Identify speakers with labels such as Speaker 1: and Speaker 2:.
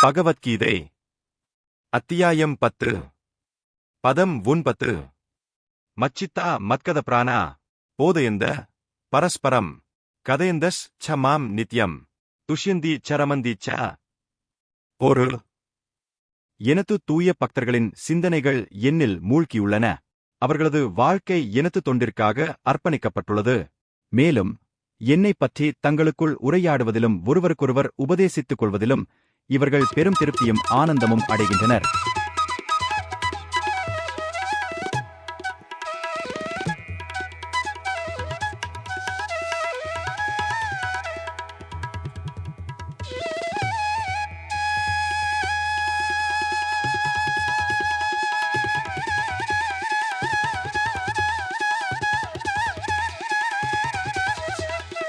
Speaker 1: பகவத்கீதை அத்தியாயம் 10 பதம் 9 மச்சித்தா மத்கத பிராணா போதயந்த பரஸ்பரம் கதயந்தஸ் ச மாம் நித்யம் துஷ்யந்தி சரமந்தி ச. பொருள்: எனது தூய பக்தர்களின் சிந்தனைகள் என்னில் மூழ்கியுள்ளன. அவர்களது வாழ்க்கை எனது தொண்டிற்காக அர்ப்பணிக்கப்பட்டுள்ளது. மேலும் என்னைப் பற்றி தங்களுக்குள் உரையாடுவதிலும் ஒருவருக்கொருவர் உபதேசித்துக் கொள்வதிலும் இவர்கள் பெரும் திருப்தியும் ஆனந்தமும் அடைகின்றனர்.